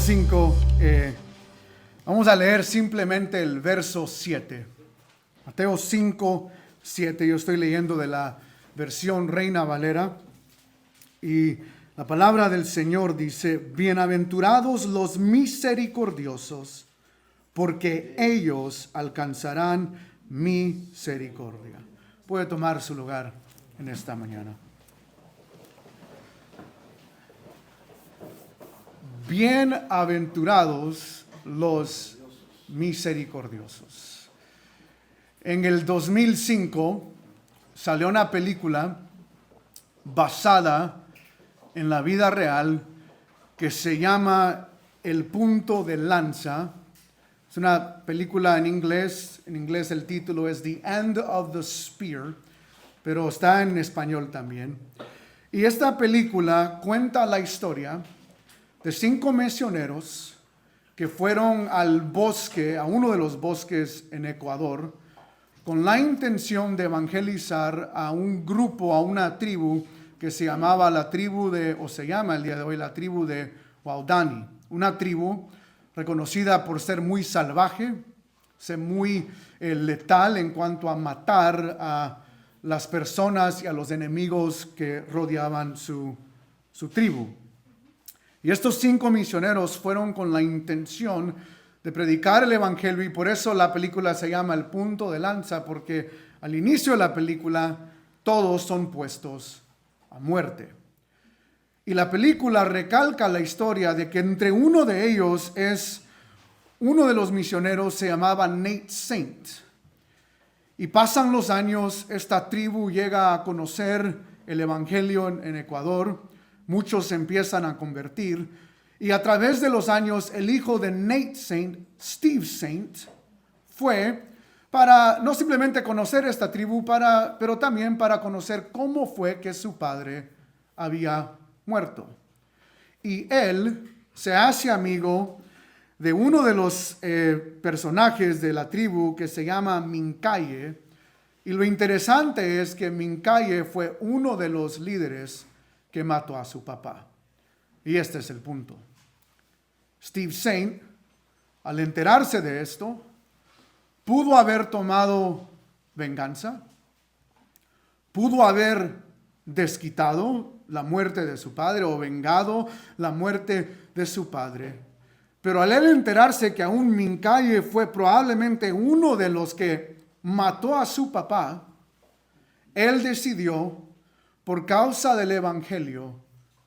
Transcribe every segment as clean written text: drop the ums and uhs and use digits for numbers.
5, vamos a leer simplemente el verso 7. Mateo 5, 7. Yo estoy leyendo de la versión Reina Valera. Y la palabra del Señor dice: bienaventurados los misericordiosos, porque ellos alcanzarán misericordia. Puede tomar su lugar en esta mañana. Bienaventurados los misericordiosos. En el 2005 salió una película basada en la vida real que se llama El punto de lanza. Es una película en inglés el título es The End of the Spear, pero está en español también. Y esta película cuenta la historia de 5 misioneros que fueron al bosque, a uno de los bosques en Ecuador, con la intención de evangelizar a un grupo, a una tribu que se llamaba se llama el día de hoy la tribu de Waodani, una tribu reconocida por ser muy salvaje, ser muy letal en cuanto a matar a las personas y a los enemigos que rodeaban su tribu. Y estos 5 misioneros fueron con la intención de predicar el evangelio, y por eso la película se llama El punto de lanza, porque al inicio de la película todos son puestos a muerte. Y la película recalca la historia de que entre uno de ellos uno de los misioneros se llamaba Nate Saint. Y pasan los años, esta tribu llega a conocer el evangelio en Ecuador. Muchos se empiezan a convertir, y a través de los años el hijo de Nate Saint, Steve Saint, fue para no simplemente conocer esta tribu, pero también para conocer cómo fue que su padre había muerto. Y él se hace amigo de uno de los personajes de la tribu que se llama Mincaye, y lo interesante es que Mincaye fue uno de los líderes que mató a su papá. Y este es el punto. Steve Saint, al enterarse de esto, pudo haber tomado venganza, pudo haber desquitado la muerte de su padre o vengado la muerte de su padre. Pero al él enterarse que aún Mincaye fue probablemente uno de los que mató a su papá, él decidió, por causa del evangelio,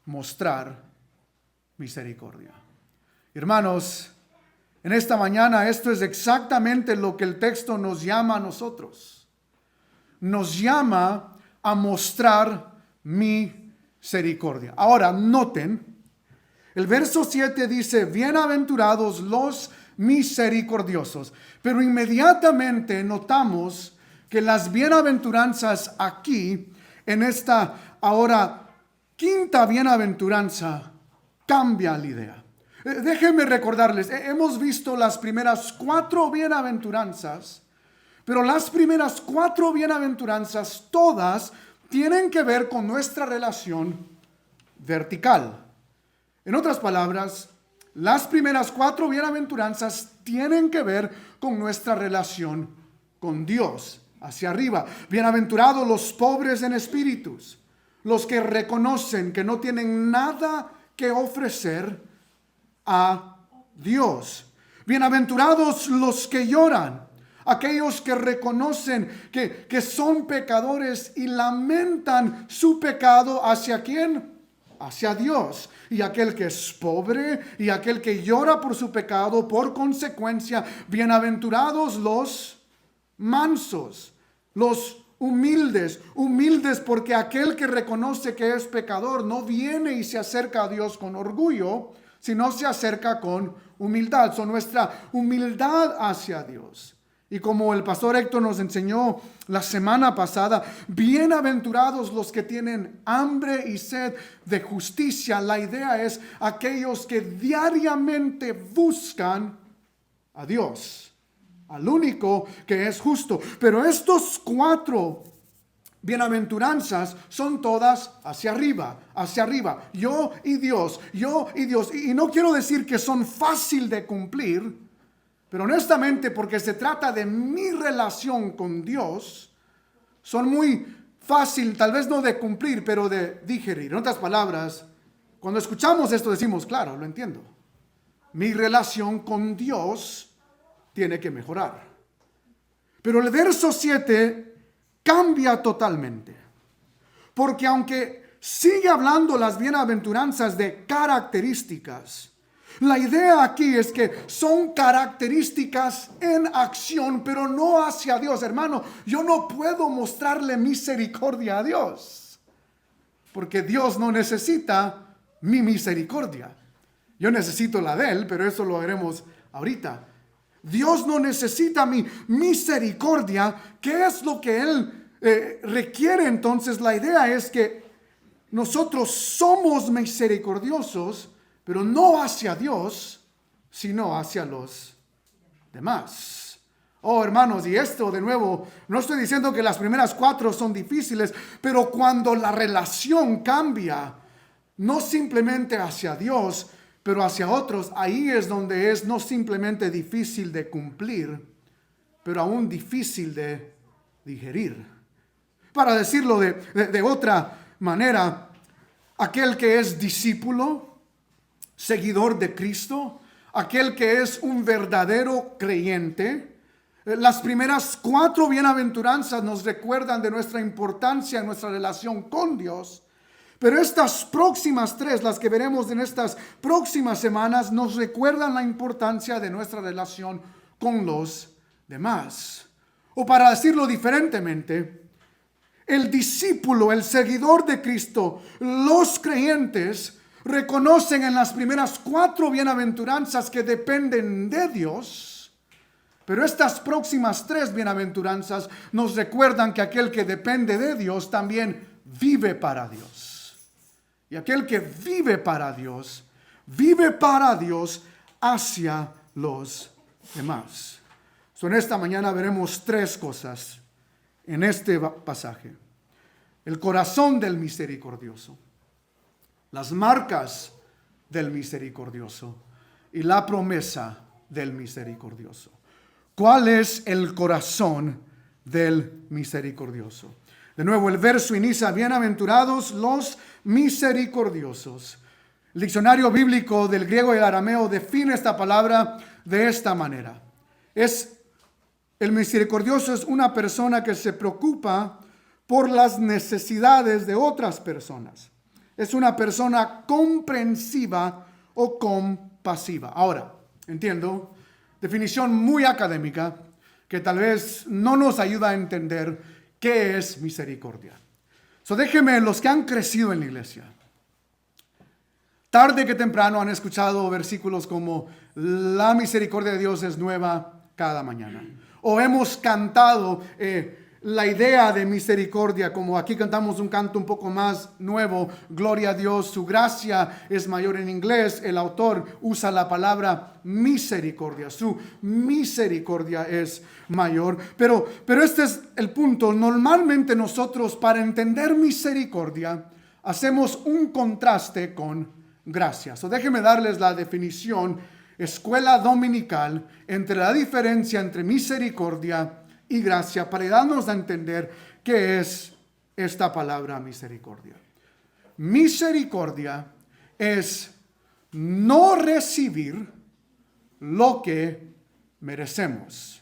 mostrar misericordia. Hermanos, en esta mañana esto es exactamente lo que el texto nos llama a nosotros. Nos llama a mostrar misericordia. Ahora, noten, el verso 7 dice: bienaventurados los misericordiosos. Pero inmediatamente notamos que las bienaventuranzas aquí, en esta ahora quinta bienaventuranza, cambia la idea. Déjenme recordarles, hemos visto las primeras 4 bienaventuranzas, pero las primeras 4 bienaventuranzas todas tienen que ver con nuestra relación vertical. En otras palabras, las primeras 4 bienaventuranzas tienen que ver con nuestra relación con Dios. Hacia arriba, bienaventurados los pobres en espíritus, los que reconocen que no tienen nada que ofrecer a Dios. Bienaventurados los que lloran, aquellos que reconocen que son pecadores y lamentan su pecado. ¿Hacia quién? Hacia Dios. Y aquel que es pobre y aquel que llora por su pecado, por consecuencia, bienaventurados los mansos, los humildes porque aquel que reconoce que es pecador no viene y se acerca a Dios con orgullo, sino se acerca con humildad. Son nuestra humildad hacia Dios. Y como el pastor Héctor nos enseñó la semana pasada, bienaventurados los que tienen hambre y sed de justicia. La idea es aquellos que diariamente buscan a Dios, al único que es justo. Pero estos 4 bienaventuranzas son todas hacia arriba, hacia arriba. Yo y Dios, yo y Dios. Y no quiero decir que son fácil de cumplir, pero honestamente, porque se trata de mi relación con Dios, son muy fácil, tal vez no de cumplir, pero de digerir. En otras palabras, cuando escuchamos esto decimos, claro, lo entiendo. Mi relación con Dios tiene que mejorar. Pero el verso 7 cambia totalmente. Porque aunque sigue hablando las bienaventuranzas de características, la idea aquí es que son características en acción, pero no hacia Dios. Hermano, yo no puedo mostrarle misericordia a Dios, porque Dios no necesita mi misericordia. Yo necesito la de Él, pero eso lo haremos ahorita. Dios no necesita mi misericordia. ¿Qué es lo que Él requiere? Entonces la idea es que nosotros somos misericordiosos, pero no hacia Dios, sino hacia los demás. Oh, hermanos, y esto de nuevo, no estoy diciendo que las primeras 4 son difíciles, pero cuando la relación cambia, no simplemente hacia Dios, pero hacia otros, ahí es donde es no simplemente difícil de cumplir, pero aún difícil de digerir. Para decirlo de otra manera, aquel que es discípulo, seguidor de Cristo, aquel que es un verdadero creyente, las primeras 4 bienaventuranzas nos recuerdan de nuestra importancia en nuestra relación con Dios. Pero estas próximas 3, las que veremos en estas próximas semanas, nos recuerdan la importancia de nuestra relación con los demás. O para decirlo diferentemente, el discípulo, el seguidor de Cristo, los creyentes, reconocen en las primeras 4 bienaventuranzas que dependen de Dios. Pero estas próximas 3 bienaventuranzas nos recuerdan que aquel que depende de Dios también vive para Dios. Y aquel que vive para Dios hacia los demás. En esta mañana veremos 3 cosas en este pasaje. El corazón del misericordioso, las marcas del misericordioso y la promesa del misericordioso. ¿Cuál es el corazón del misericordioso? De nuevo, el verso inicia: bienaventurados los misericordiosos. El diccionario bíblico del griego y el arameo define esta palabra de esta manera. El misericordioso es una persona que se preocupa por las necesidades de otras personas. Es una persona comprensiva o compasiva. Ahora, entiendo, definición muy académica que tal vez no nos ayuda a entender qué es misericordia. Déjenme, los que han crecido en la iglesia, tarde que temprano han escuchado versículos como la misericordia de Dios es nueva cada mañana. O hemos cantado la idea de misericordia, como aquí cantamos un canto un poco más nuevo, gloria a Dios, su gracia es mayor. En inglés el autor usa la palabra misericordia, su misericordia es mayor. Pero este es el punto. Normalmente nosotros, para entender misericordia, hacemos un contraste con gracia. Déjenme darles la definición, escuela dominical, entre la diferencia entre misericordia y gracia, para darnos a entender qué es esta palabra misericordia. Misericordia es no recibir lo que merecemos.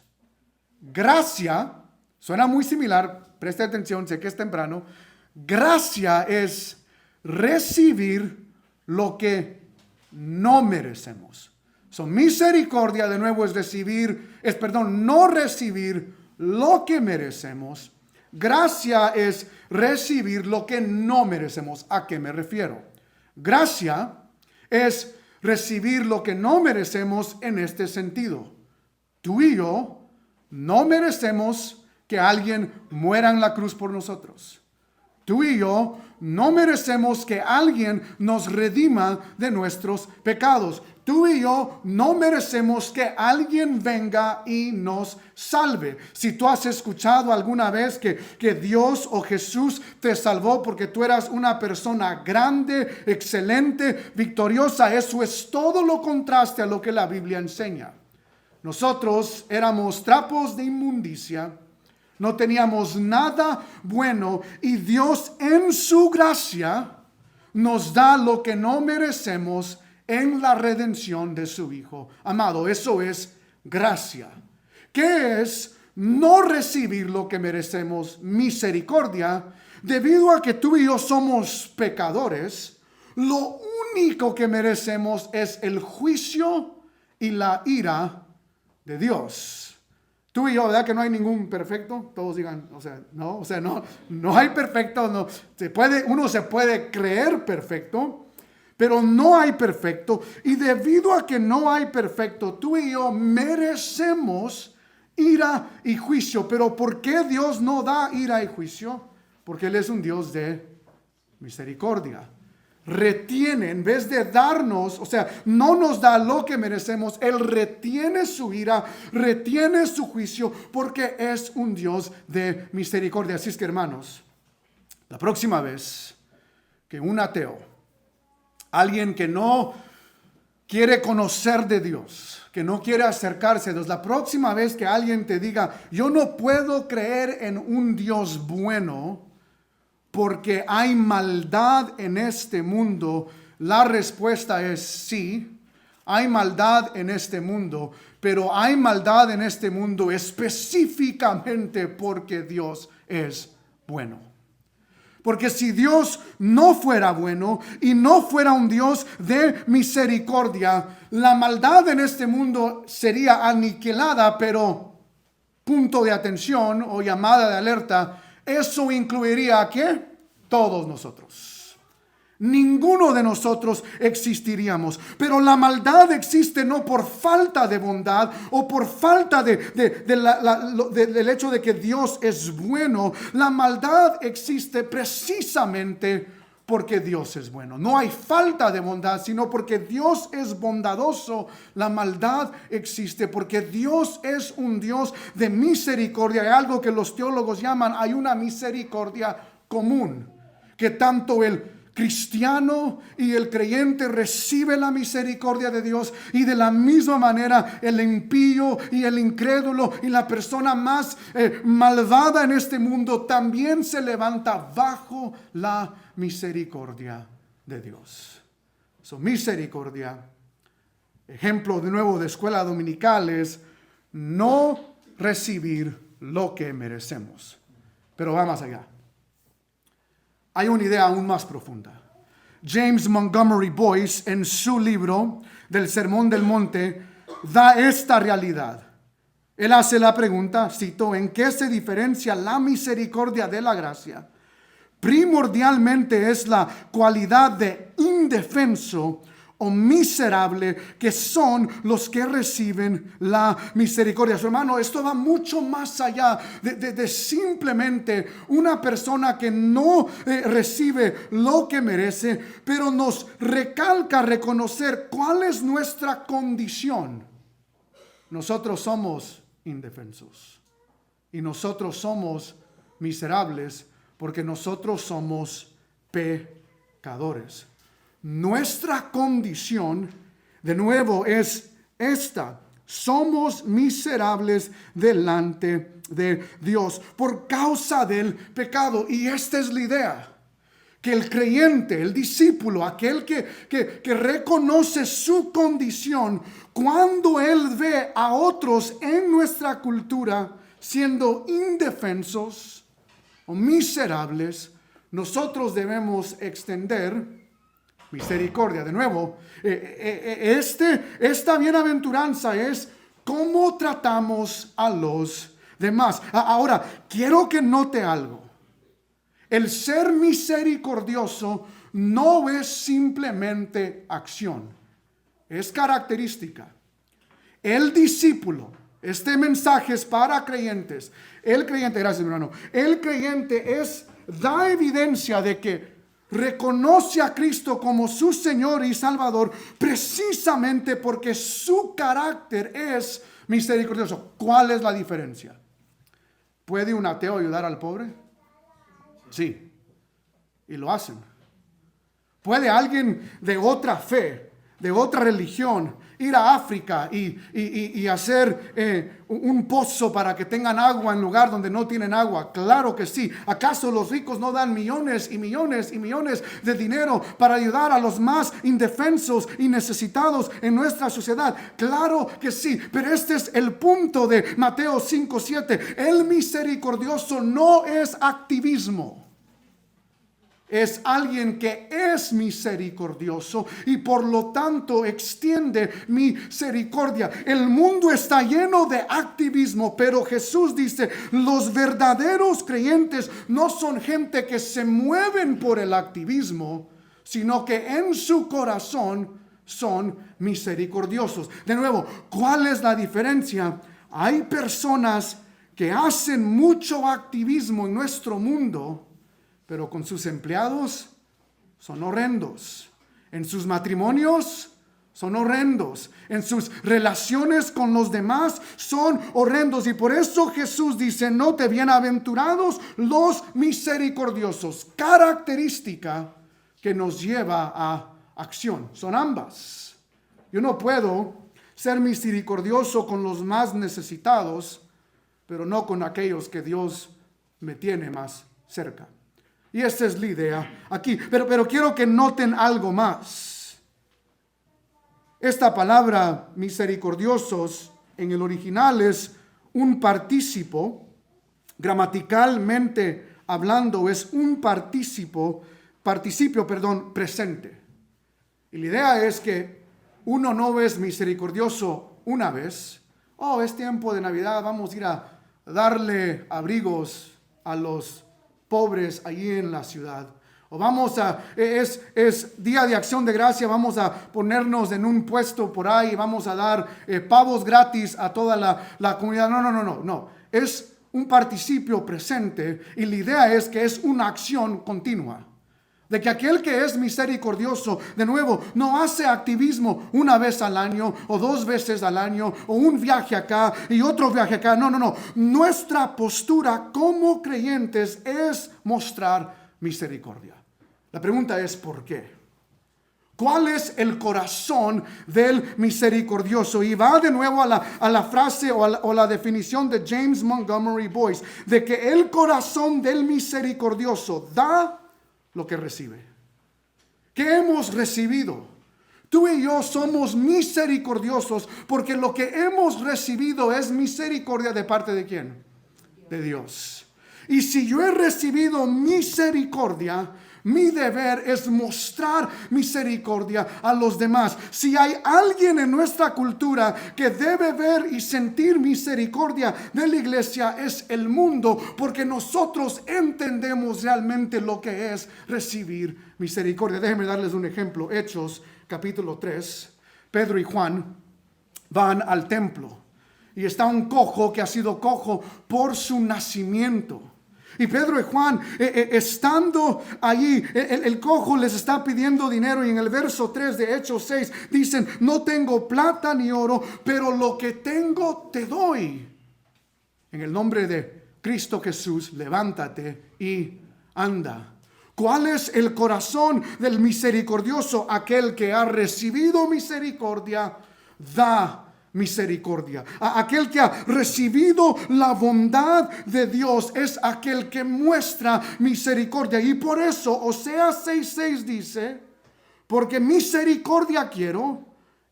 Gracia, suena muy similar, preste atención, sé que es temprano. Gracia es recibir lo que no merecemos. Misericordia, de nuevo, es no recibir lo que merecemos. Gracia es recibir lo que no merecemos. ¿A qué me refiero? Gracia es recibir lo que no merecemos en este sentido. Tú y yo no merecemos que alguien muera en la cruz por nosotros. Tú y yo no merecemos que alguien nos redima de nuestros pecados. Tú y yo no merecemos que alguien venga y nos salve. Si tú has escuchado alguna vez que Dios o Jesús te salvó porque tú eras una persona grande, excelente, victoriosa, eso es todo lo contraste a lo que la Biblia enseña. Nosotros éramos trapos de inmundicia, no teníamos nada bueno y Dios en su gracia nos da lo que no merecemos en la redención de su Hijo. Amado, eso es gracia. ¿Qué es no recibir lo que merecemos? Misericordia. Debido a que tú y yo somos pecadores, lo único que merecemos es el juicio y la ira de Dios. Tú y yo, ¿verdad que no hay ningún perfecto? Todos digan, no hay perfecto. No, uno se puede creer perfecto, pero no hay perfecto. Y debido a que no hay perfecto, tú y yo merecemos ira y juicio. Pero ¿por qué Dios no da ira y juicio? Porque Él es un Dios de misericordia. Retiene, en vez de darnos, no nos da lo que merecemos, Él retiene su ira, retiene su juicio, porque es un Dios de misericordia. Así es que, hermanos, la próxima vez que un ateo, alguien que no quiere conocer de Dios, que no quiere acercarse a Dios, la próxima vez que alguien te diga, yo no puedo creer en un Dios bueno porque hay maldad en este mundo, la respuesta es sí, hay maldad en este mundo, pero hay maldad en este mundo específicamente porque Dios es bueno. Porque si Dios no fuera bueno y no fuera un Dios de misericordia, la maldad en este mundo sería aniquilada, pero punto de atención o llamada de alerta, eso incluiría ¿a qué? Todos nosotros. Ninguno de nosotros existiríamos. Pero la maldad existe no por falta de bondad o por falta del hecho de que Dios es bueno. La maldad existe precisamente porque Dios es bueno. No hay falta de bondad, sino porque Dios es bondadoso. La maldad existe porque Dios es un Dios de misericordia. Hay algo que los teólogos llaman, hay una misericordia común, que tanto el cristiano y el creyente recibe la misericordia de Dios, y de la misma manera el impío y el incrédulo y la persona más malvada en este mundo también se levanta bajo la misericordia de Dios. Misericordia, ejemplo de nuevo de escuela dominical, es no recibir lo que merecemos. Pero va más allá. Hay una idea aún más profunda. James Montgomery Boyce, en su libro del Sermón del Monte, da esta realidad. Él hace la pregunta, cito, ¿en qué se diferencia la misericordia de la gracia? Primordialmente es la cualidad de indefenso o miserable que son los que reciben la misericordia. Su hermano, esto va mucho más allá de simplemente una persona que no recibe lo que merece, pero nos recalca reconocer cuál es nuestra condición. Nosotros somos indefensos y nosotros somos miserables porque nosotros somos pecadores. Nuestra condición, de nuevo, es esta. Somos miserables delante de Dios por causa del pecado. Y esta es la idea. Que el creyente, el discípulo, aquel que reconoce su condición, cuando él ve a otros en nuestra cultura siendo indefensos o miserables, nosotros debemos extender misericordia. De nuevo, esta bienaventuranza es cómo tratamos a los demás. Ahora, quiero que note algo. El ser misericordioso no es simplemente acción, es característica. El discípulo, este mensaje es para creyentes. El creyente, gracias hermano, el creyente da evidencia de que reconoce a Cristo como su Señor y Salvador precisamente porque su carácter es misericordioso. ¿Cuál es la diferencia? ¿Puede un ateo ayudar al pobre? Sí, y lo hacen. ¿Puede alguien de otra fe, de otra religión, ir a África y hacer un pozo para que tengan agua en lugar donde no tienen agua? Claro que sí. ¿Acaso los ricos no dan millones y millones y millones de dinero para ayudar a los más indefensos y necesitados en nuestra sociedad? Claro que sí. Pero este es el punto de Mateo 5:7. El misericordioso no es activismo. Es alguien que es misericordioso y por lo tanto extiende misericordia. El mundo está lleno de activismo, pero Jesús dice, los verdaderos creyentes no son gente que se mueven por el activismo, sino que en su corazón son misericordiosos. De nuevo, ¿cuál es la diferencia? Hay personas que hacen mucho activismo en nuestro mundo, pero con sus empleados son horrendos. En sus matrimonios son horrendos. En sus relaciones con los demás son horrendos. Y por eso Jesús dice, note, bienaventurados los misericordiosos. Característica que nos lleva a acción. Son ambas. Yo no puedo ser misericordioso con los más necesitados, pero no con aquellos que Dios me tiene más cerca. Y esta es la idea aquí. Pero quiero que noten algo más. Esta palabra misericordiosos en el original es un partícipo. Gramaticalmente hablando es un participio presente. Y la idea es que uno no es misericordioso una vez. Oh, es tiempo de Navidad, vamos a ir a darle abrigos a los pobres allí en la ciudad. O es día de acción de gracia, vamos a ponernos en un puesto por ahí, vamos a dar pavos gratis a toda la comunidad. No. Es un participio presente y la idea es que es una acción continua. De que aquel que es misericordioso, de nuevo, no hace activismo una vez al año o 2 veces al año o un viaje acá y otro viaje acá. No. Nuestra postura como creyentes es mostrar misericordia. La pregunta es ¿por qué? ¿Cuál es el corazón del misericordioso? Y va de nuevo a la frase o la definición de James Montgomery Boyce, de que el corazón del misericordioso da lo que recibe. ¿Qué hemos recibido? Tú y yo somos misericordiosos porque lo que hemos recibido es misericordia de parte de ¿quién? De Dios. Y si yo he recibido misericordia, mi deber es mostrar misericordia a los demás. Si hay alguien en nuestra cultura que debe ver y sentir misericordia de la iglesia, es el mundo, porque nosotros entendemos realmente lo que es recibir misericordia. Déjenme darles un ejemplo. Hechos capítulo 3. Pedro y Juan van al templo y está un cojo que ha sido cojo por su nacimiento. Y Pedro y Juan, estando allí, el cojo les está pidiendo dinero. Y en el verso 3 de Hechos 6 dicen, no tengo plata ni oro, pero lo que tengo te doy. En el nombre de Cristo Jesús, levántate y anda. ¿Cuál es el corazón del misericordioso? Aquel que ha recibido misericordia, da misericordia. Aquel que ha recibido la bondad de Dios es aquel que muestra misericordia. Y por eso Oseas 6:6 dice, porque misericordia quiero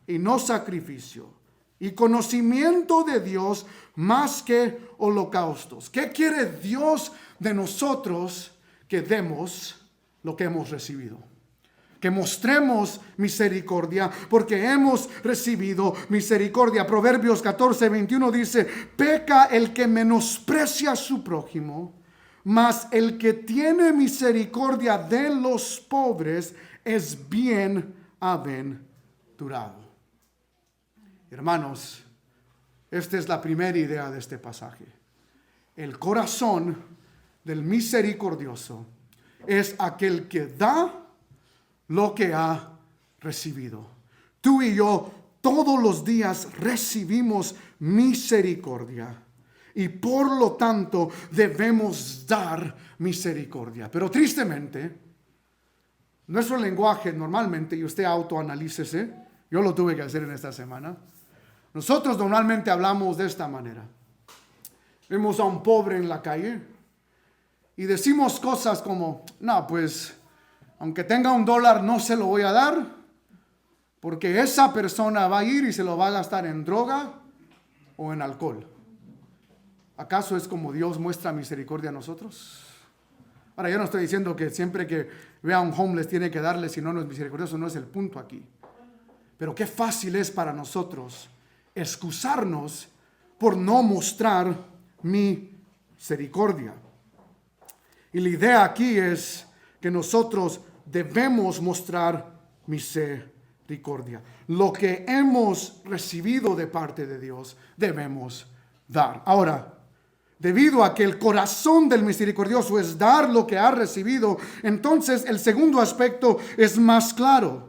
y no sacrificio, y conocimiento de Dios más que holocaustos. ¿Qué quiere Dios de nosotros? Que demos lo que hemos recibido. Que mostremos misericordia porque hemos recibido misericordia. Proverbios 14:21 dice, peca el que menosprecia a su prójimo, mas el que tiene misericordia de los pobres es bienaventurado. Hermanos, esta es la primera idea de este pasaje. El corazón del misericordioso es aquel que da lo que ha recibido. Tú y yo todos los días recibimos misericordia y por lo tanto debemos dar misericordia. Pero tristemente, nuestro lenguaje normalmente, y usted autoanalícese, yo lo tuve que hacer en esta semana, nosotros normalmente hablamos de esta manera. Vemos a un pobre en la calle y decimos cosas como, no, pues, aunque tenga $1 no se lo voy a dar, porque esa persona va a ir y se lo va a gastar en droga o en alcohol. ¿Acaso es como Dios muestra misericordia a nosotros? Ahora, yo no estoy diciendo que siempre que vea a un homeless tiene que darle, si no, no es misericordioso, no es el punto aquí. Pero qué fácil es para nosotros excusarnos por no mostrar misericordia. Y la idea aquí es que nosotros debemos mostrar misericordia. Lo que hemos recibido de parte de Dios debemos dar. Ahora, debido a que el corazón del misericordioso es dar lo que ha recibido, entonces el segundo aspecto es más claro.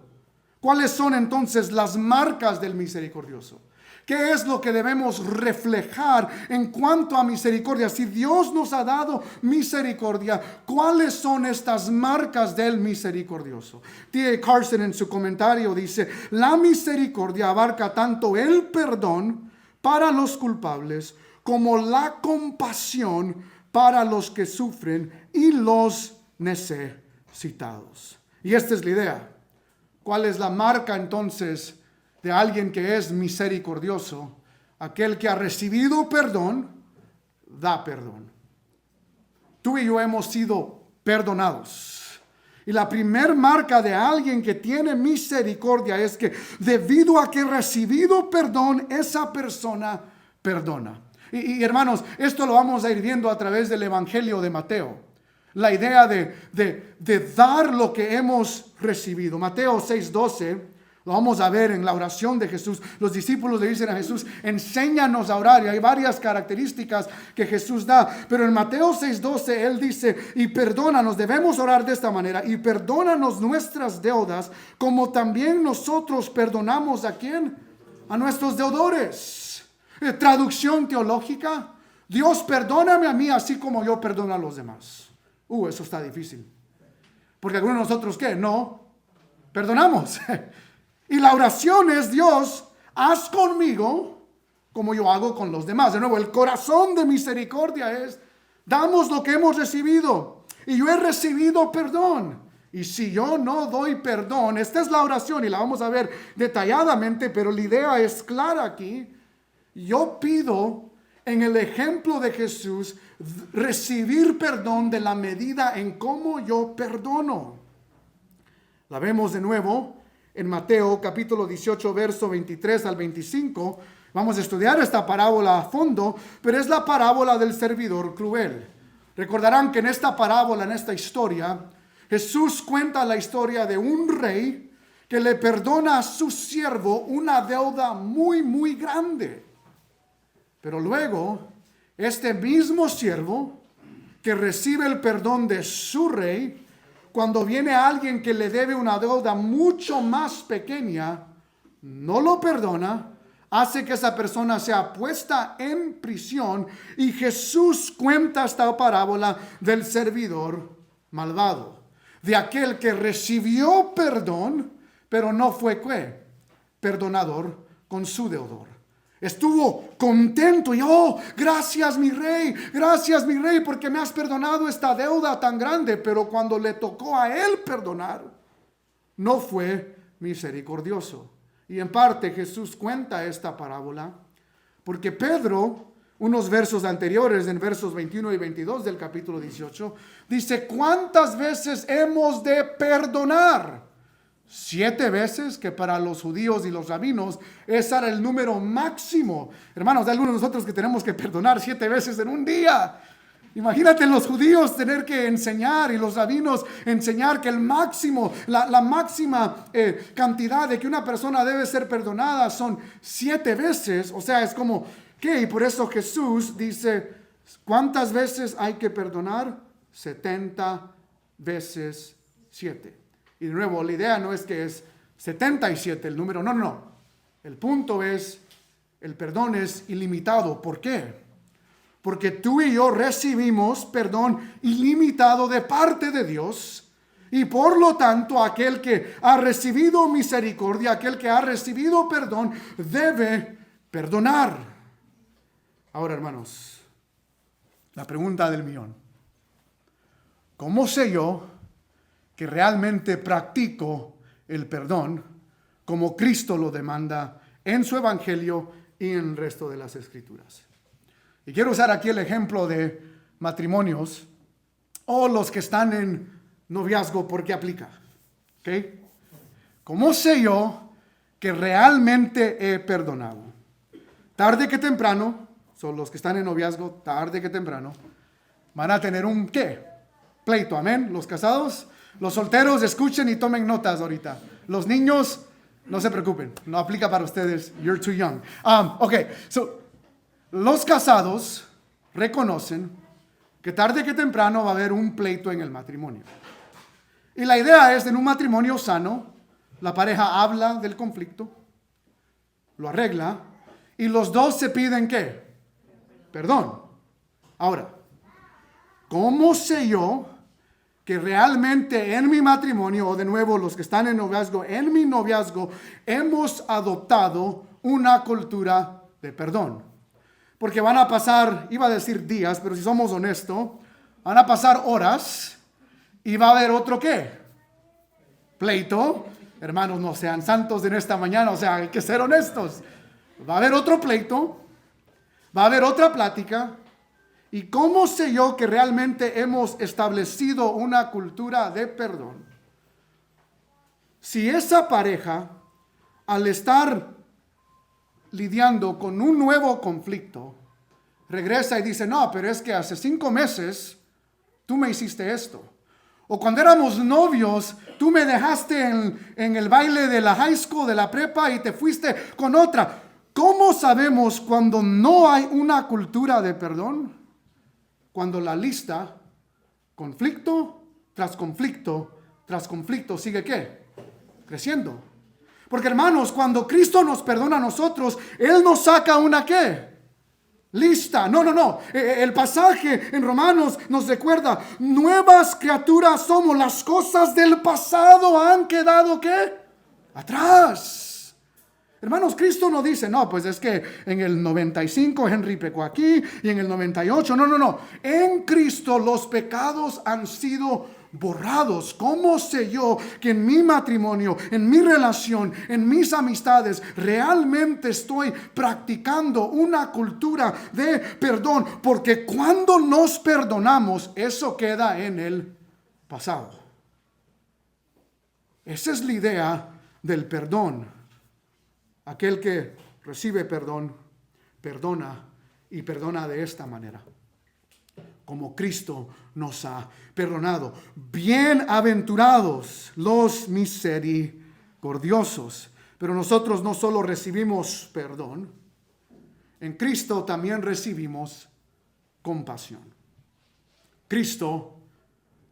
¿Cuáles son entonces las marcas del misericordioso? ¿Qué es lo que debemos reflejar en cuanto a misericordia? Si Dios nos ha dado misericordia, ¿cuáles son estas marcas del misericordioso? T.A. Carson en su comentario dice, la misericordia abarca tanto el perdón para los culpables como la compasión para los que sufren y los necesitados. Y esta es la idea. ¿Cuál es la marca entonces de alguien que es misericordioso? Aquel que ha recibido perdón, da perdón. Tú y yo hemos sido perdonados. Y la primer marca de alguien que tiene misericordia es que debido a que ha recibido perdón, esa persona perdona. Y hermanos, esto lo vamos a ir viendo a través del Evangelio de Mateo. La idea de dar lo que hemos recibido. Mateo 6:12, lo vamos a ver en la oración de Jesús. Los discípulos le dicen a Jesús, enséñanos a orar. Y hay varias características que Jesús da. Pero en Mateo 6:12, Él dice, y perdónanos, debemos orar de esta manera. Y perdónanos nuestras deudas, como también nosotros perdonamos ¿a quién? A nuestros deudores. Traducción teológica, Dios perdóname a mí así como yo perdono a los demás. Eso está difícil. Porque algunos de nosotros, ¿qué? No perdonamos. Y la oración es, Dios, haz conmigo como yo hago con los demás. De nuevo, el corazón de misericordia es, damos lo que hemos recibido. Y yo he recibido perdón. Y si yo no doy perdón, esta es la oración y la vamos a ver detalladamente, pero la idea es clara aquí. Yo pido en el ejemplo de Jesús recibir perdón de la medida en cómo yo perdono. La vemos de nuevo en Mateo capítulo 18, verso 23 al 25. Vamos a estudiar esta parábola a fondo, pero es la parábola del servidor cruel. Recordarán que en esta parábola, en esta historia, Jesús cuenta la historia de un rey que le perdona a su siervo una deuda muy, muy grande. Pero luego, este mismo siervo que recibe el perdón de su rey, cuando viene alguien que le debe una deuda mucho más pequeña, no lo perdona, hace que esa persona sea puesta en prisión. Y Jesús cuenta esta parábola del servidor malvado, de aquel que recibió perdón, pero no fue perdonador con su deudor. Estuvo contento y gracias mi rey, porque me has perdonado esta deuda tan grande. Pero cuando le tocó a él perdonar, no fue misericordioso. Y en parte Jesús cuenta esta parábola porque Pedro, unos versos anteriores, en versos 21 y 22 del capítulo 18, dice, ¿cuántas veces hemos de perdonar? 7 veces, que para los judíos y los rabinos ese era el número máximo. Hermanos, hay algunos de nosotros que tenemos que perdonar 7 veces en un día. Imagínate los judíos tener que enseñar y los rabinos enseñar que el máximo, la máxima cantidad de que una persona debe ser perdonada son 7 veces. O sea, es como, ¿qué? Y por eso Jesús dice, ¿cuántas veces hay que perdonar? 70 veces 7. Y de nuevo, la idea no es que es 77 el número, no. El punto es, el perdón es ilimitado. ¿Por qué? Porque tú y yo recibimos perdón ilimitado de parte de Dios. Y por lo tanto, aquel que ha recibido misericordia, aquel que ha recibido perdón, debe perdonar. Ahora, hermanos, la pregunta del millón. ¿Cómo sé yo que realmente practico el perdón como Cristo lo demanda en su evangelio y en el resto de las escrituras? Y quiero usar aquí el ejemplo de matrimonios o los que están en noviazgo porque aplica. ¿Ok? ¿Cómo sé yo que realmente he perdonado? Tarde que temprano, son los que están en noviazgo, tarde que temprano, van a tener un ¿qué? Pleito, amén. Los casados, los solteros, escuchen y tomen notas ahorita. Los niños, no se preocupen, no aplica para ustedes, you're too young. Los casados reconocen que tarde que temprano va a haber un pleito en el matrimonio. Y la idea es, en un matrimonio sano, la pareja habla del conflicto, lo arregla, y los dos se piden ¿qué? Perdón. Ahora, ¿cómo sé yo que realmente en mi matrimonio, o de nuevo los que están en noviazgo, en mi noviazgo, hemos adoptado una cultura de perdón? Porque van a pasar, iba a decir días, pero si somos honestos, van a pasar horas y va a haber otro ¿qué? Pleito. Hermanos, no sean santos en esta mañana, o sea, hay que ser honestos. Va a haber otro pleito, va a haber otra plática. ¿Y cómo sé yo que realmente hemos establecido una cultura de perdón? Si esa pareja, al estar lidiando con un nuevo conflicto, regresa y dice, no, pero es que hace 5 meses tú me hiciste esto. O cuando éramos novios, tú me dejaste en el baile de la high school, de la prepa, y te fuiste con otra. ¿Cómo sabemos cuando no hay una cultura de perdón? Cuando la lista, conflicto tras conflicto, tras conflicto, sigue ¿qué? Creciendo. Porque hermanos, cuando Cristo nos perdona a nosotros, Él nos saca una ¿qué? Lista. No. El pasaje en Romanos nos recuerda, nuevas criaturas somos, las cosas del pasado han quedado ¿qué? Atrás. Hermanos, Cristo no dice, no, pues es que en el 95 Henry pecó aquí y en el 98, no. En Cristo los pecados han sido borrados. ¿Cómo sé yo que en mi matrimonio, en mi relación, en mis amistades, realmente estoy practicando una cultura de perdón? Porque cuando nos perdonamos, eso queda en el pasado. Esa es la idea del perdón. Aquel que recibe perdón, perdona y perdona de esta manera, como Cristo nos ha perdonado. Bienaventurados los misericordiosos. Pero nosotros no solo recibimos perdón, en Cristo también recibimos compasión. Cristo,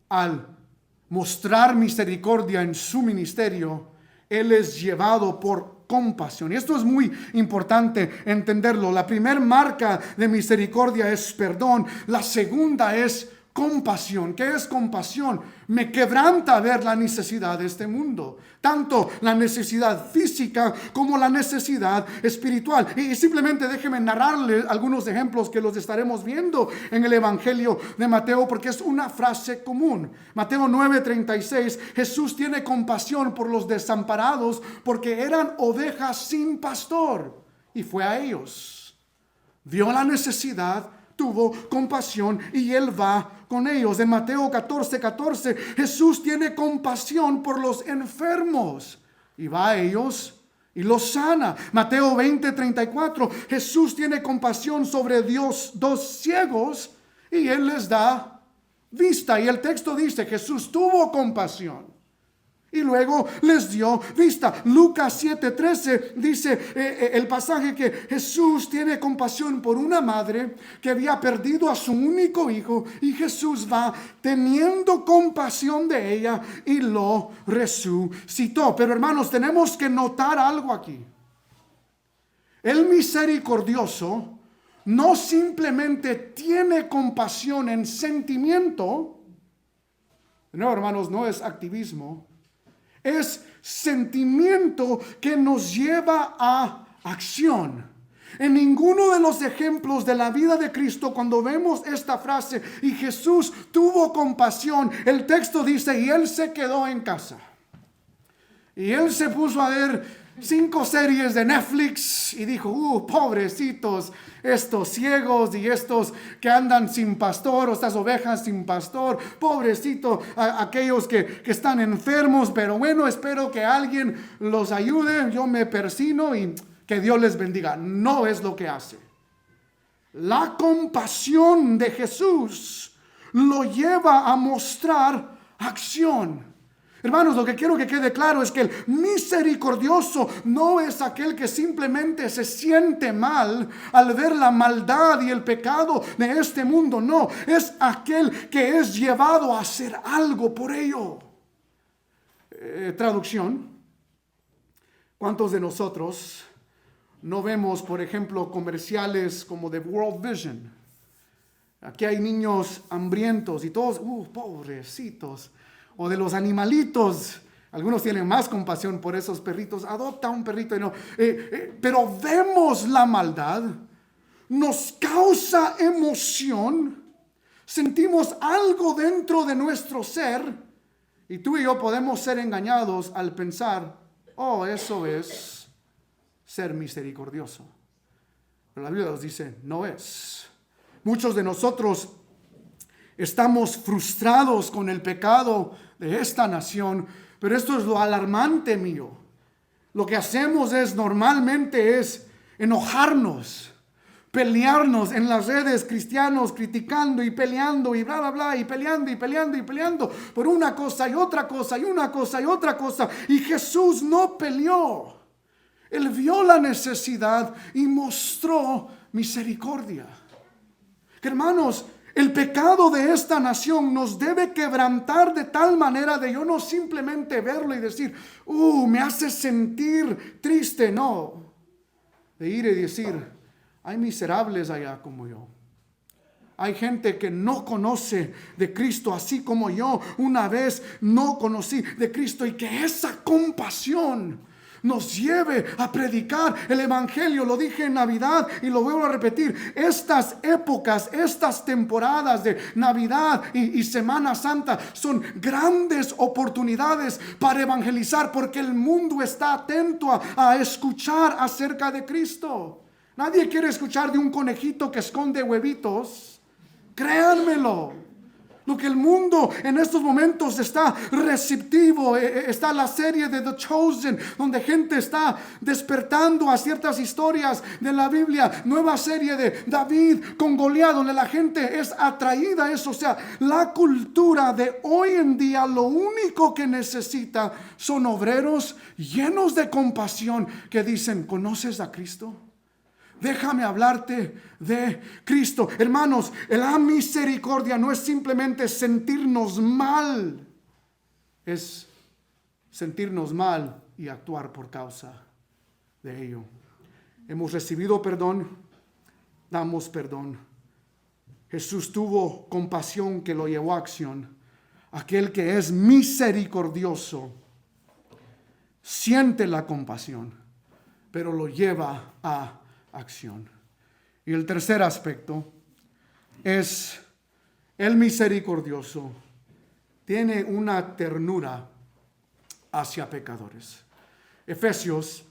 al mostrar misericordia en su ministerio, Él es llevado por compasión. Y esto es muy importante entenderlo. La primera marca de misericordia es perdón. La segunda es compasión. ¿Qué es compasión? Me quebranta ver la necesidad de este mundo. Tanto la necesidad física como la necesidad espiritual. Y simplemente déjenme narrarles algunos ejemplos que los estaremos viendo en el Evangelio de Mateo, porque es una frase común. Mateo 9:36, Jesús tiene compasión por los desamparados porque eran ovejas sin pastor y fue a ellos. Vio la necesidad, tuvo compasión y Él va con ellos. En Mateo 14:14, Jesús tiene compasión por los enfermos y va a ellos y los sana. Mateo 20:34, Jesús tiene compasión sobre dos ciegos y Él les da vista. Y el texto dice, Jesús tuvo compasión. Y luego les dio vista. Lucas 7:13 dice el pasaje que Jesús tiene compasión por una madre que había perdido a su único hijo. Y Jesús va teniendo compasión de ella y lo resucitó. Pero hermanos, tenemos que notar algo aquí. El misericordioso no simplemente tiene compasión en sentimiento. No, hermanos, no es activismo. Es sentimiento que nos lleva a acción. En ninguno de los ejemplos de la vida de Cristo, cuando vemos esta frase, y Jesús tuvo compasión, el texto dice, y Él se quedó en casa. Y Él se puso a ver 5 series de Netflix y dijo, pobrecitos, estos ciegos y estos que andan sin pastor, o estas ovejas sin pastor, pobrecito, aquellos que están enfermos, pero bueno, espero que alguien los ayude, yo me persino y que Dios les bendiga. No es lo que hace. La compasión de Jesús lo lleva a mostrar acción. Hermanos, lo que quiero que quede claro es que el misericordioso no es aquel que simplemente se siente mal al ver la maldad y el pecado de este mundo. No, es aquel que es llevado a hacer algo por ello. Traducción. ¿Cuántos de nosotros no vemos, por ejemplo, comerciales como de World Vision? Aquí hay niños hambrientos y todos, pobrecitos. O de los animalitos. Algunos tienen más compasión por esos perritos. Adopta un perrito y no. Pero vemos la maldad. Nos causa emoción. Sentimos algo dentro de nuestro ser. Y tú y yo podemos ser engañados al pensar, eso es ser misericordioso. Pero la Biblia nos dice, no es. Muchos de nosotros estamos frustrados con el pecado de esta nación, pero esto es lo alarmante mío. Lo que hacemos normalmente es enojarnos, pelearnos en las redes, cristianos criticando y peleando y bla bla bla, y peleando por una cosa y otra cosa y una cosa y otra cosa. Y Jesús no peleó. Él vio la necesidad y mostró misericordia. Hermanos, el pecado de esta nación nos debe quebrantar de tal manera de yo no simplemente verlo y decir, me hace sentir triste. No, de ir y decir, hay miserables allá como yo. Hay gente que no conoce de Cristo así como yo una vez no conocí de Cristo, y que esa compasión nos lleve a predicar el evangelio. Lo dije en Navidad y lo vuelvo a repetir. Estas épocas, estas temporadas de Navidad y Semana Santa son grandes oportunidades para evangelizar, porque el mundo está atento a escuchar acerca de Cristo. Nadie quiere escuchar de un conejito que esconde huevitos. Créanmelo. Lo que el mundo en estos momentos está receptivo. Está la serie de The Chosen, donde gente está despertando a ciertas historias de la Biblia. Nueva serie de David con Goliat, donde la gente es atraída a eso. O sea, la cultura de hoy en día lo único que necesita son obreros llenos de compasión que dicen, ¿conoces a Cristo? Déjame hablarte de Cristo. Hermanos, la misericordia no es simplemente sentirnos mal. Es sentirnos mal y actuar por causa de ello. Hemos recibido perdón, damos perdón. Jesús tuvo compasión que lo llevó a acción. Aquel que es misericordioso siente la compasión, pero lo lleva a acción. Y el tercer aspecto es el misericordioso tiene una ternura hacia pecadores. Efesios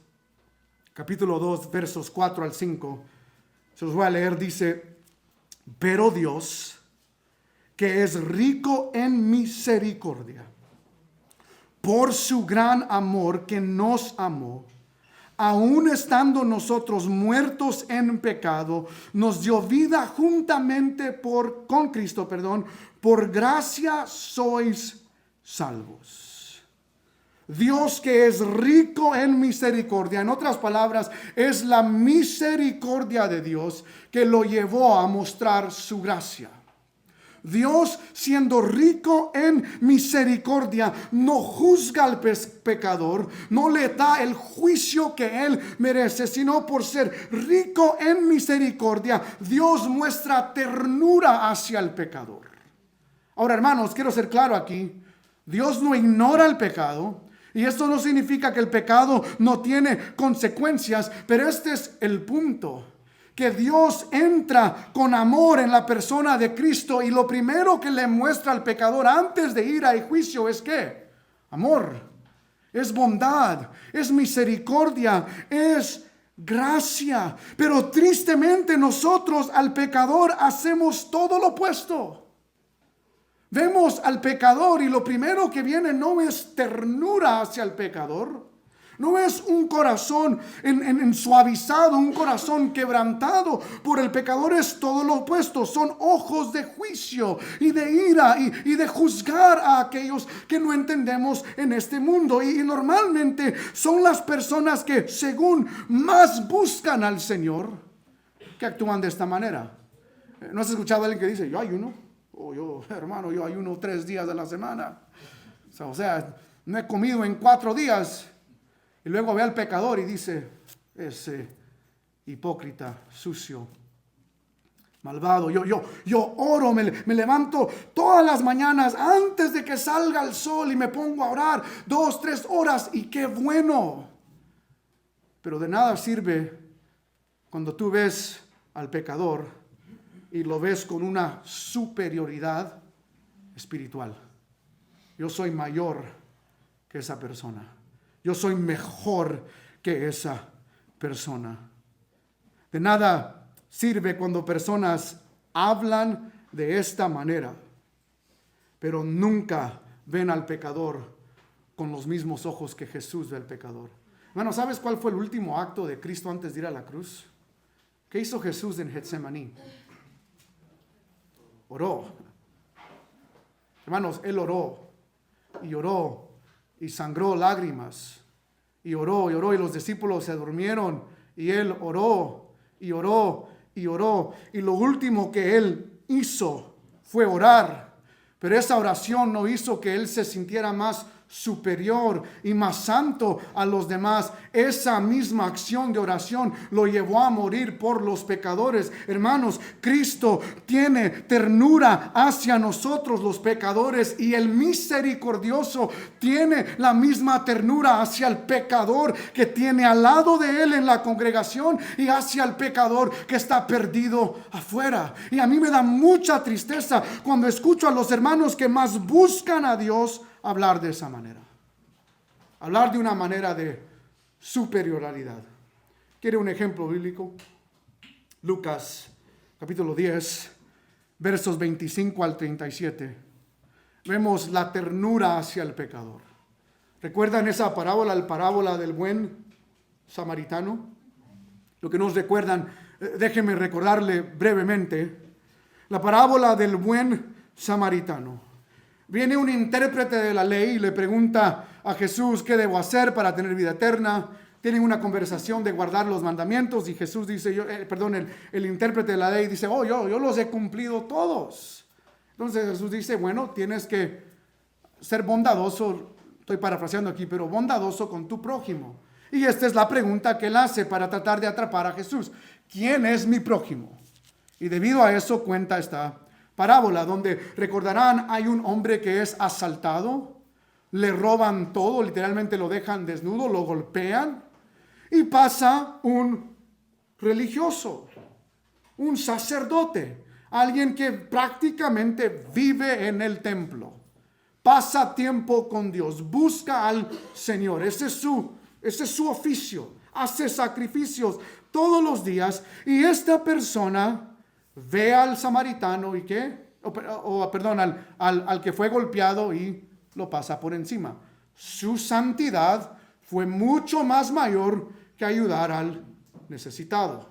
capítulo 2 versos 4 al 5, se los voy a leer. Dice, pero Dios, que es rico en misericordia, por su gran amor que nos amó, aun estando nosotros muertos en pecado, nos dio vida juntamente con Cristo, por gracia sois salvos. Dios que es rico en misericordia. En otras palabras, es la misericordia de Dios que lo llevó a mostrar su gracia. Dios, siendo rico en misericordia, no juzga al pecador, no le da el juicio que él merece, sino por ser rico en misericordia, Dios muestra ternura hacia el pecador. Ahora, hermanos, quiero ser claro aquí, Dios no ignora el pecado. Y esto no significa que el pecado no tiene consecuencias, pero este es el punto. Que Dios entra con amor en la persona de Cristo y lo primero que le muestra al pecador antes de ir al juicio es ¿qué? Amor, es bondad, es misericordia, es gracia. Pero tristemente nosotros al pecador hacemos todo lo opuesto. Vemos al pecador y lo primero que viene no es ternura hacia el pecador. No es un corazón suavizado, un corazón quebrantado por el pecador, es todo lo opuesto. Son ojos de juicio y de ira y de juzgar a aquellos que no entendemos en este mundo. Y normalmente son las personas que según más buscan al Señor que actúan de esta manera. ¿No has escuchado a alguien que dice, yo ayuno? Yo ayuno 3 días de la semana. O sea, no he comido en 4 días. Y luego ve al pecador y dice, ese hipócrita, sucio, malvado. Yo oro, me levanto todas las mañanas antes de que salga el sol y me pongo a orar 2, 3 horas y qué bueno. Pero de nada sirve cuando tú ves al pecador y lo ves con una superioridad espiritual. Yo soy mayor que esa persona. Yo soy mejor que esa persona. De nada sirve cuando personas hablan de esta manera, pero nunca ven al pecador con los mismos ojos que Jesús ve al pecador. Hermano, ¿sabes cuál fue el último acto de Cristo antes de ir a la cruz? ¿Qué hizo Jesús en Getsemaní? Oró. Hermanos, Él oró y oró y sangró lágrimas y oró y los discípulos se durmieron y Él oró y oró y oró y lo último que Él hizo fue orar, pero esa oración no hizo que Él se sintiera más superior y más santo a los demás. Esa misma acción de oración lo llevó a morir por los pecadores. Hermanos, Cristo tiene ternura hacia nosotros los pecadores y el misericordioso tiene la misma ternura hacia el pecador que tiene al lado de él en la congregación y hacia el pecador que está perdido afuera. Y a mí me da mucha tristeza cuando escucho a los hermanos que más buscan a Dios hablar de esa manera. Hablar de una manera de superioridad. ¿Quiere un ejemplo bíblico? Lucas, capítulo 10, versos 25 al 37. Vemos la ternura hacia el pecador. ¿Recuerdan esa parábola, la parábola del buen samaritano? Lo que nos recuerdan, déjenme recordarle brevemente. La parábola del buen samaritano. Viene un intérprete de la ley y le pregunta a Jesús qué debo hacer para tener vida eterna. Tienen una conversación de guardar los mandamientos y Jesús dice, el intérprete de la ley dice, yo los he cumplido todos. Entonces Jesús dice, bueno, tienes que ser bondadoso, estoy parafraseando aquí, pero bondadoso con tu prójimo. Y esta es la pregunta que él hace para tratar de atrapar a Jesús. ¿Quién es mi prójimo? Y debido a eso cuenta esta parábola donde recordarán hay un hombre que es asaltado, le roban todo, literalmente lo dejan desnudo, lo golpean y pasa un religioso, un sacerdote, alguien que prácticamente vive en el templo, pasa tiempo con Dios, busca al Señor, ese es su oficio, hace sacrificios todos los días y esta persona ve al samaritano y al que fue golpeado y lo pasa por encima. Su santidad fue mucho más mayor que ayudar al necesitado.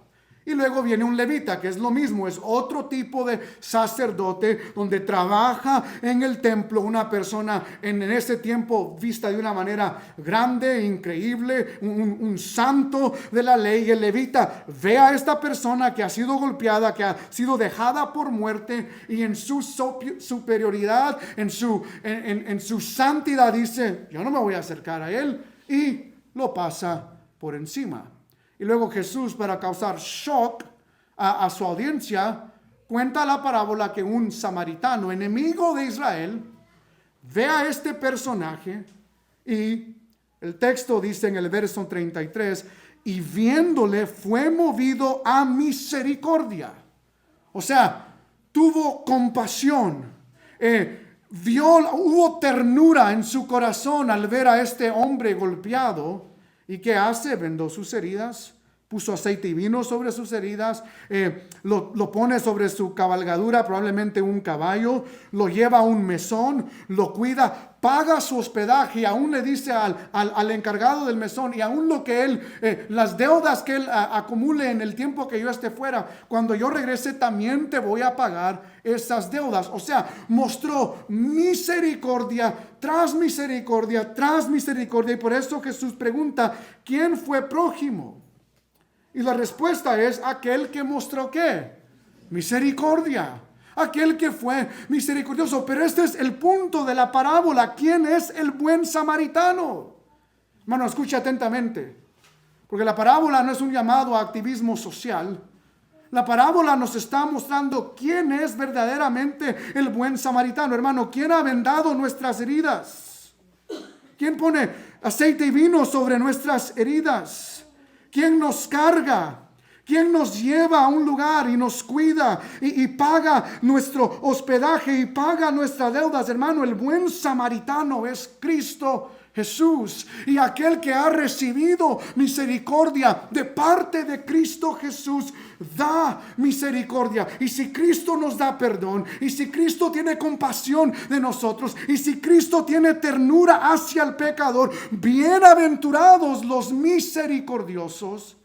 Y luego viene un levita, que es lo mismo, es otro tipo de sacerdote donde trabaja en el templo, una persona en ese tiempo vista de una manera grande, increíble, un santo de la ley. El levita ve a esta persona que ha sido golpeada, que ha sido dejada por muerte, y en su superioridad, en su santidad dice: yo no me voy a acercar a él, y lo pasa por encima. Y luego Jesús, para causar shock a su audiencia, cuenta la parábola que un samaritano, enemigo de Israel, ve a este personaje, y el texto dice en el verso 33, y viéndole fue movido a misericordia. O sea, tuvo compasión, hubo ternura en su corazón al ver a este hombre golpeado. ¿Y qué hace? Vendó sus heridas, puso aceite y vino sobre sus heridas, lo pone sobre su cabalgadura, probablemente un caballo, lo lleva a un mesón, lo cuida, paga su hospedaje, y aún le dice al encargado del mesón, y aún lo que él, las deudas que él acumule en el tiempo que yo esté fuera, cuando yo regrese también te voy a pagar esas deudas. O sea, mostró misericordia tras misericordia tras misericordia. Y por eso Jesús pregunta: ¿quién fue prójimo? Y la respuesta es: aquel que mostró ¿qué? Misericordia. Aquel que fue misericordioso. Pero este es el punto de la parábola. ¿Quién es el buen samaritano? Hermano, escucha atentamente, porque la parábola no es un llamado a activismo social. La parábola nos está mostrando quién es verdaderamente el buen samaritano. Hermano, ¿quién ha vendado nuestras heridas? ¿Quién pone aceite y vino sobre nuestras heridas? ¿Quién nos carga? ¿Quién nos lleva a un lugar y nos cuida y paga nuestro hospedaje y paga nuestras deudas? Hermano, el buen samaritano es Cristo Jesús. Y aquel que ha recibido misericordia de parte de Cristo Jesús da misericordia. Y si Cristo nos da perdón, y si Cristo tiene compasión de nosotros, y si Cristo tiene ternura hacia el pecador, bienaventurados los misericordiosos,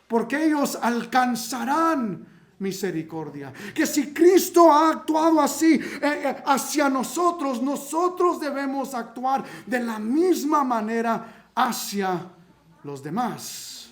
porque ellos alcanzarán misericordia. Que si Cristo ha actuado así hacia nosotros, nosotros debemos actuar de la misma manera hacia los demás.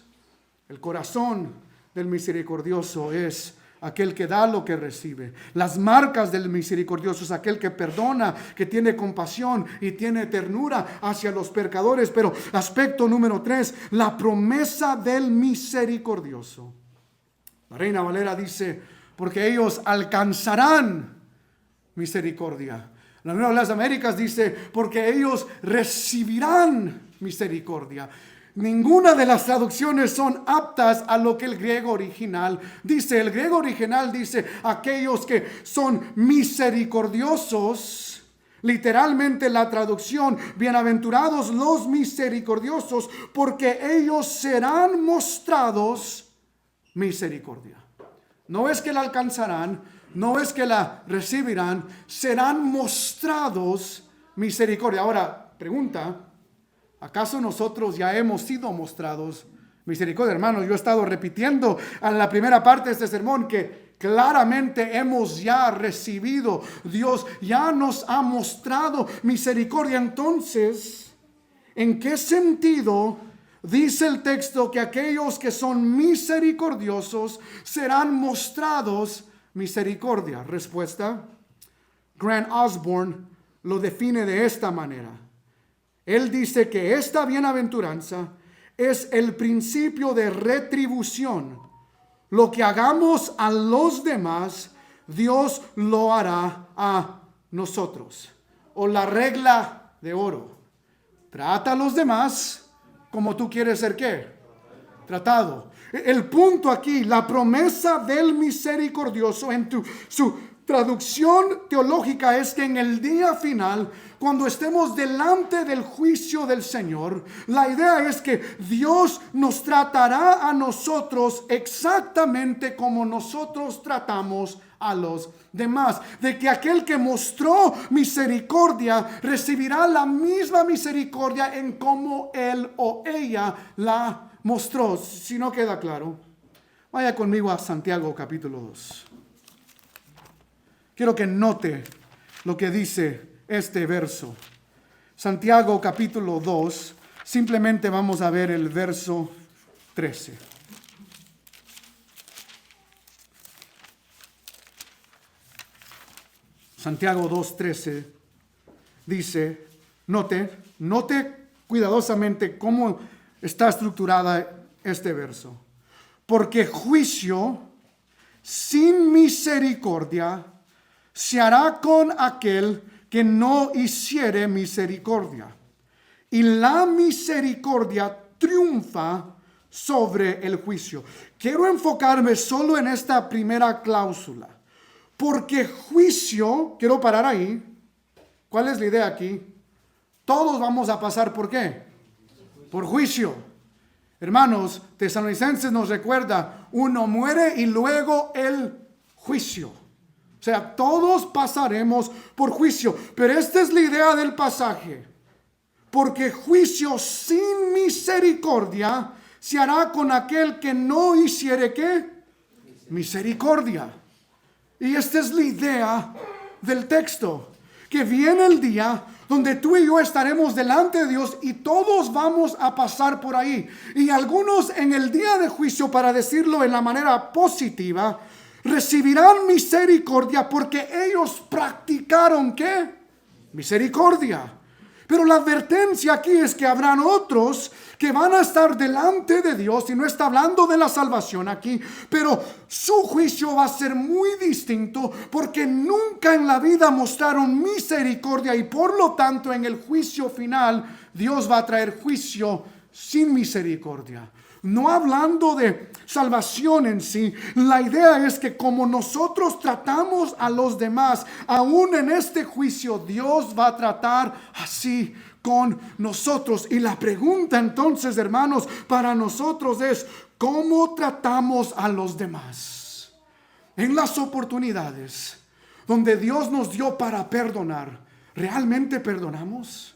El corazón del misericordioso es aquel que da lo que recibe. Las marcas del misericordioso es aquel que perdona, que tiene compasión y tiene ternura hacia los pecadores. Pero aspecto número 3, la promesa del misericordioso. La Reina Valera dice: porque ellos alcanzarán misericordia. La Nueva de las Américas dice: porque ellos recibirán misericordia. Ninguna de las traducciones son aptas a lo que el griego original dice. El griego original dice: aquellos que son misericordiosos. Literalmente la traducción: bienaventurados los misericordiosos, porque ellos serán mostrados misericordia. No es que la alcanzarán, no es que la recibirán, serán mostrados misericordia. Ahora, pregunta: ¿acaso nosotros ya hemos sido mostrados misericordia? Hermanos, yo he estado repitiendo en la primera parte de este sermón que claramente hemos ya recibido. Dios ya nos ha mostrado misericordia. Entonces, ¿en qué sentido dice el texto que aquellos que son misericordiosos serán mostrados misericordia? Respuesta: Grant Osborne lo define de esta manera. Él dice que esta bienaventuranza es el principio de retribución. Lo que hagamos a los demás, Dios lo hará a nosotros. O la regla de oro: trata a los demás como tú quieres ser ¿qué? Tratado. El punto aquí, la promesa del misericordioso en su traducción teológica es que en el día final, cuando estemos delante del juicio del Señor, la idea es que Dios nos tratará a nosotros exactamente como nosotros tratamos a los demás. De que aquel que mostró misericordia recibirá la misma misericordia en cómo él o ella la mostró. Si no queda claro, Vaya conmigo a Santiago capítulo 2. Quiero que note lo que dice este verso. Santiago capítulo 2, simplemente vamos a ver el verso 13. Santiago 2:13 dice, note cuidadosamente cómo está estructurada este verso. Porque juicio sin misericordia se hará con aquel que no hiciere misericordia. Y la misericordia triunfa sobre el juicio. Quiero enfocarme solo en esta primera cláusula. Porque juicio, quiero parar ahí. ¿Cuál es la idea aquí? Todos vamos a pasar ¿por qué? Por juicio. Hermanos, Tesalonicenses nos recuerda, uno muere y luego el juicio. O sea, todos pasaremos por juicio. Pero esta es la idea del pasaje. Porque juicio sin misericordia se hará con aquel que no hiciere ¿qué? Misericordia. Y esta es la idea del texto. Que viene el día donde tú y yo estaremos delante de Dios y todos vamos a pasar por ahí. Y algunos en el día de juicio, para decirlo en la manera positiva, recibirán misericordia porque ellos practicaron ¿qué? Misericordia. Pero la advertencia aquí es que habrán otros que van a estar delante de Dios, y no está hablando de la salvación aquí, pero su juicio va a ser muy distinto porque nunca en la vida mostraron misericordia, y por lo tanto en el juicio final Dios va a traer juicio sin misericordia. No hablando de salvación en sí, la idea es que como nosotros tratamos a los demás, aún en este juicio Dios va a tratar así con nosotros. Y la pregunta entonces, hermanos, para nosotros es, ¿cómo tratamos a los demás? En las oportunidades donde Dios nos dio para perdonar, ¿realmente perdonamos?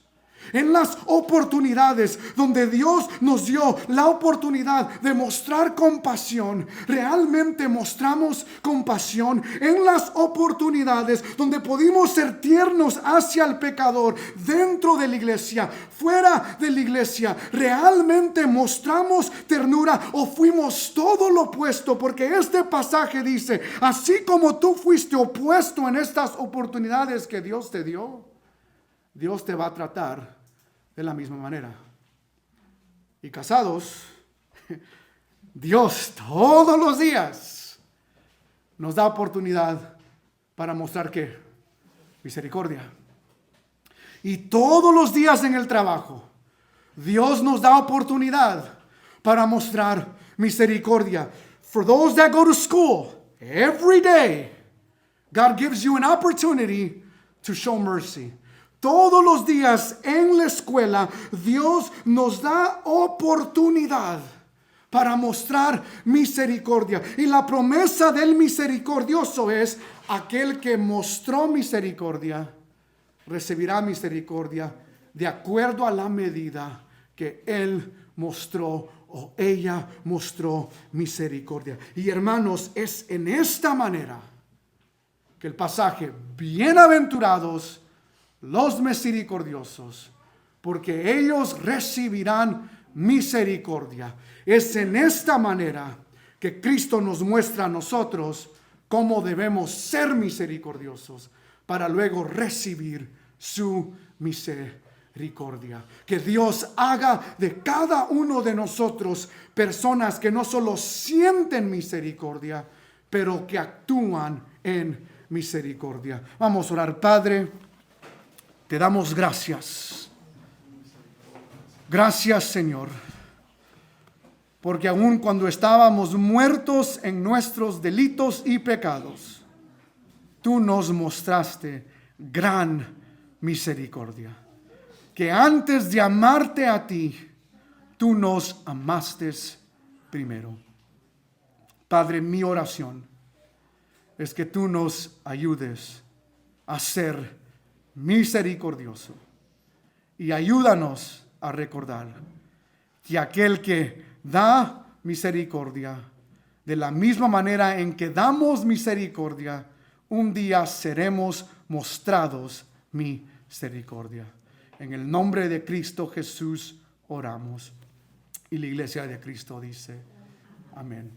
En las oportunidades donde Dios nos dio la oportunidad de mostrar compasión, ¿realmente mostramos compasión? En las oportunidades donde pudimos ser tiernos hacia el pecador dentro de la iglesia, fuera de la iglesia, ¿realmente mostramos ternura o fuimos todo lo opuesto? Porque este pasaje dice, así como tú fuiste opuesto en estas oportunidades que Dios te dio, Dios te va a tratar de la misma manera. Y casados, Dios todos los días nos da oportunidad para mostrar ¿qué? Misericordia. Y todos los días en el trabajo, Dios nos da oportunidad para mostrar misericordia. For those that go to school, every day, God gives you an opportunity to show mercy. Todos los días en la escuela, Dios nos da oportunidad para mostrar misericordia. Y la promesa del misericordioso es, aquel que mostró misericordia, recibirá misericordia de acuerdo a la medida que él mostró o ella mostró misericordia. Y hermanos, es en esta manera que el pasaje, bienaventurados los misericordiosos, porque ellos recibirán misericordia. Es en esta manera que Cristo nos muestra a nosotros cómo debemos ser misericordiosos para luego recibir su misericordia. Que Dios haga de cada uno de nosotros personas que no solo sienten misericordia, pero que actúan en misericordia. Vamos a orar. Padre, te damos gracias. Gracias, Señor, porque aun cuando estábamos muertos en nuestros delitos y pecados, tú nos mostraste gran misericordia. Que antes de amarte a ti, tú nos amaste primero. Padre, mi oración es que tú nos ayudes a ser misericordioso, y ayúdanos a recordar que aquel que da misericordia De la misma manera en que damos misericordia, un día seremos mostrados misericordia. En el nombre de Cristo Jesús oramos. Y la iglesia de Cristo dice, amén.